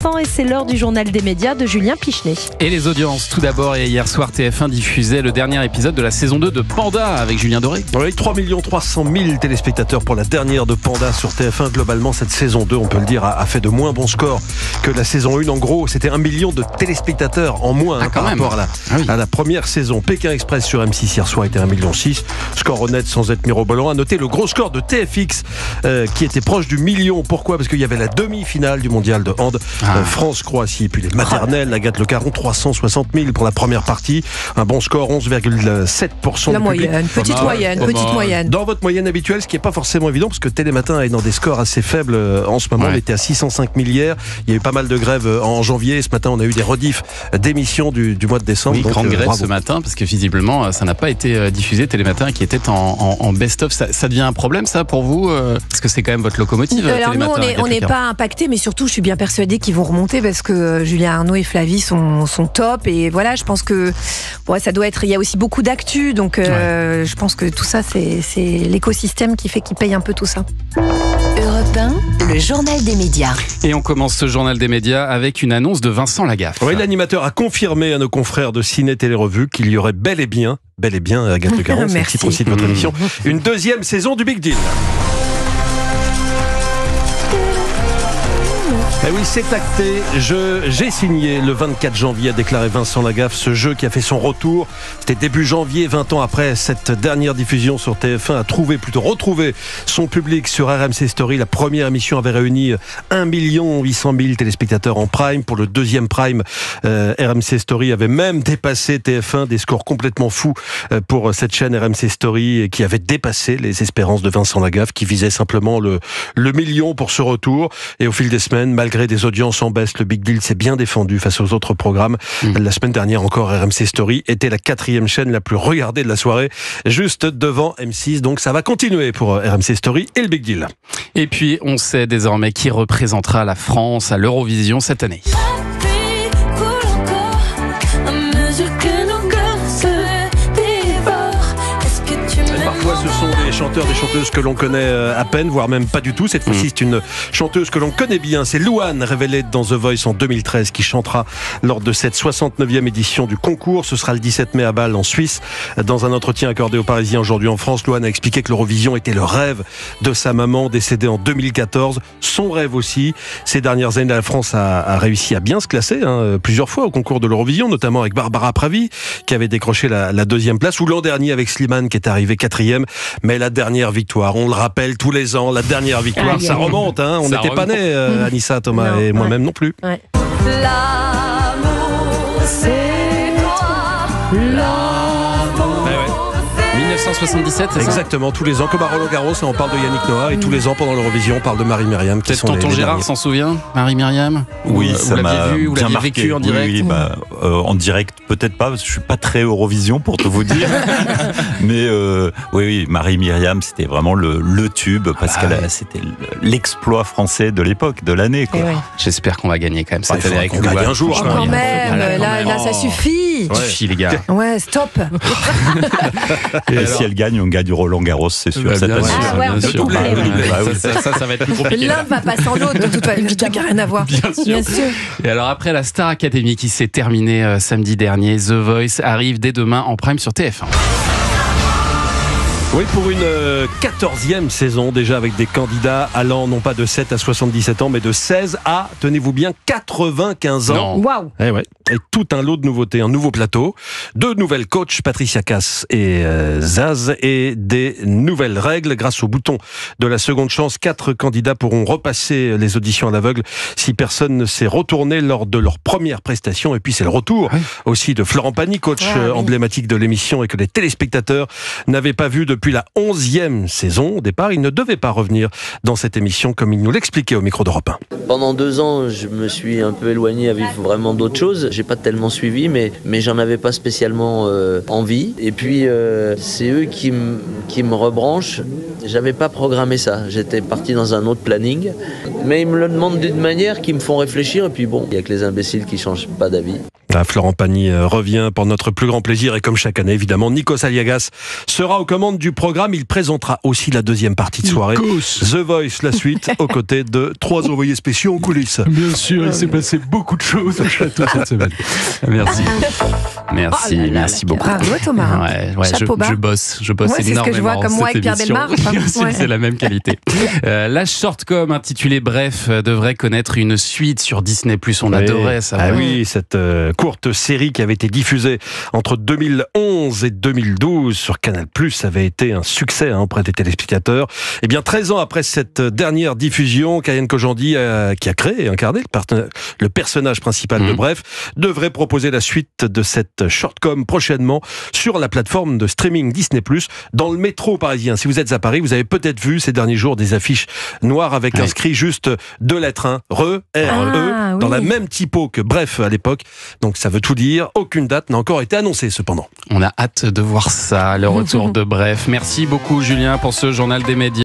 Vincent et c'est l'heure du journal des médias de Julien Pichenet. Et les audiences, tout d'abord, et hier soir TF1 diffusait le dernier épisode de la saison 2 de Panda avec Julien Doré. Oui, 3 300 000 téléspectateurs pour la dernière de Panda sur TF1. Globalement, cette saison 2, on peut le dire, a fait de moins bons scores que la saison 1. En gros, c'était 1 million de téléspectateurs en moins par rapport à la première saison. Pékin Express sur M6 hier soir était 1,6 million. Score honnête sans être mirobolant. À noter le gros score de TFX qui était proche du million. Pourquoi ? Parce qu'il y avait la demi-finale du mondial de hand, France-Croatie. Et puis les maternelles, Agathe Le Caron, 360 000 pour la première partie. Un bon score, 11,7% la du public. Petite moyenne. Dans votre moyenne habituelle, ce qui n'est pas forcément évident, parce que Télématin est dans des scores assez faibles en ce moment. On était à 605 000 hier. Il y a eu pas mal de grèves en janvier. Ce matin, on a eu des rediffs d'émissions du mois de décembre. Oui, donc, grande grève bravo. ce matin, parce que visiblement, ça n'a pas été diffusé. Télématin qui était en best-of. Ça devient un problème, ça, pour vous parce que c'est quand même votre locomotive. Alors nous, Télématin, on n'est pas impacté, mais surtout, je suis bien persuadée qu'ils vont remonter parce que Julien Arnaud et Flavie sont top. Et voilà, je pense que ça doit être. Il y a aussi beaucoup d'actu, donc je pense que tout ça, c'est l'écosystème qui fait qu'ils payent un peu tout ça. Europe 1, le journal des médias. Et on commence ce journal des médias avec une annonce de Vincent Lagaffe. Oui, l'animateur a confirmé à nos confrères de Ciné Télé Revue qu'il y aurait bel et bien, Agathe Le Caron, c'est le titre aussi de votre émission, une deuxième saison du Big Deal. Eh oui, c'est acté. J'ai signé le 24 janvier, a déclaré Vincent Lagaffe. Ce jeu qui a fait son retour, c'était début janvier, 20 ans après cette dernière diffusion sur TF1, a retrouvé son public sur RMC Story. La première émission avait réuni 1 800 000 téléspectateurs en prime. Pour le deuxième prime, RMC Story avait même dépassé TF1, des scores complètement fous pour cette chaîne RMC Story qui avait dépassé les espérances de Vincent Lagaffe, qui visait simplement le million pour ce retour. Et au fil des semaines, malgré des audiences en baisse, le Big Deal s'est bien défendu face aux autres programmes. La semaine dernière encore, RMC Story était la 4e chaîne la plus regardée de la soirée, juste devant M6. Donc ça va continuer pour RMC Story et le Big Deal. Et puis, on sait désormais qui représentera la France à l'Eurovision cette année. Parfois, ce sont des chanteurs, des chanteuses que l'on connaît à peine, voire même pas du tout. Cette fois-ci, c'est une chanteuse que l'on connaît bien. C'est Louane, révélée dans The Voice en 2013, qui chantera lors de cette 69e édition du concours. Ce sera le 17 mai à Bâle, en Suisse. Dans un entretien accordé aux Parisiens aujourd'hui en France, Louane a expliqué que l'Eurovision était le rêve de sa maman, décédée en 2014. Son rêve aussi. Ces dernières années, la France a réussi à bien se classer, plusieurs fois au concours de l'Eurovision, notamment avec Barbara Pravi, qui avait décroché la 2e place, ou l'an dernier avec Slimane, qui est arrivé 4e. Mais la dernière victoire, on le rappelle tous les ans, la dernière victoire, ça remonte. On n'était pas nés, Anissa, Thomas et moi-même non plus. Ouais. L'amour, c'est toi. L'amour. 1977, c'est ça ? Exactement, tous les ans, comme à Roland-Garros, on parle de Yannick Noah, et tous les ans pendant l'Eurovision, on parle de Marie-Myriam. Peut-être tonton Gérard s'en souvient, Marie-Myriam ? Oui, vous ça m'a l'aviez vu, vous bien l'aviez marqué. vécu en direct ? Oui, en direct, peut-être pas, parce que je suis pas très Eurovision pour tout vous dire. Mais oui, Marie-Myriam, c'était vraiment le tube, parce que c'était l'exploit français de l'époque, de l'année. Quoi. J'espère qu'on va gagner quand même cette année avec on gagne un jour. Quand même, là, ça suffit. Suffit, les gars. Ouais, stop. Et si elle gagne, on gagne Roland-Garros, c'est sûr. Cette année. Bien sûr. Ça va être plus compliqué. L'un va passer en l'autre, de toute façon, le truc n'a rien à voir. Bien sûr. Et alors après la Star Academy qui s'est terminée samedi dernier, The Voice arrive dès demain en prime sur TF1. Oui, pour une 14e saison, déjà avec des candidats allant non pas de 7 à 77 ans, mais de 16 à, tenez-vous bien, 95 ans. Waouh. Et tout un lot de nouveautés, un nouveau plateau, 2 nouvelles coachs, Patricia Cass et Zaz, et des nouvelles règles. Grâce au bouton de la seconde chance, 4 candidats pourront repasser les auditions à l'aveugle si personne ne s'est retourné lors de leur première prestation. Et puis c'est le retour aussi de Florent Pagny, coach emblématique de l'émission et que les téléspectateurs n'avaient pas vu depuis la 11e saison. Au départ, il ne devait pas revenir dans cette émission comme il nous l'expliquait au micro d'Europe 1. Pendant 2 ans, je me suis un peu éloigné à vivre vraiment d'autres choses. J'ai pas tellement suivi, mais j'en avais pas spécialement envie. Et puis, c'est eux qui me rebranchent. J'avais pas programmé ça. J'étais parti dans un autre planning. Mais ils me le demandent d'une manière qui me font réfléchir. Et puis bon, il y a que les imbéciles qui changent pas d'avis. Florent Pagny revient pour notre plus grand plaisir et comme chaque année, évidemment, Nikos Aliagas sera aux commandes du programme. Il présentera aussi la deuxième partie de soirée, The Voice, la suite, aux côtés de 3 envoyés spéciaux en coulisses. Bien sûr, il s'est passé beaucoup de choses au château cette semaine. Merci. Merci beaucoup. Bravo Thomas. Je bosse énormément. C'est ce que je vois comme moi avec Pierre Bellemare. C'est la même qualité. La shortcom intitulée Bref devrait connaître une suite sur Disney+. On adorait ça. Ah oui, cette courte série qui avait été diffusée entre 2011 et 2012 sur Canal+, avait été un succès auprès des téléspectateurs. Et bien 13 ans après cette dernière diffusion, Kayane Kojandi, qui a créé et incarné le personnage principal de Bref, devrait proposer la suite de cette shortcom prochainement sur la plateforme de streaming Disney+, dans le métro parisien. Si vous êtes à Paris, vous avez peut-être vu ces derniers jours des affiches noires avec inscrit juste 2 lettres, R-E, dans la même typo que Bref à l'époque. Donc ça veut tout dire. Aucune date n'a encore été annoncée cependant. On a hâte de voir ça, le retour de Bref. Merci beaucoup Julien pour ce journal des médias.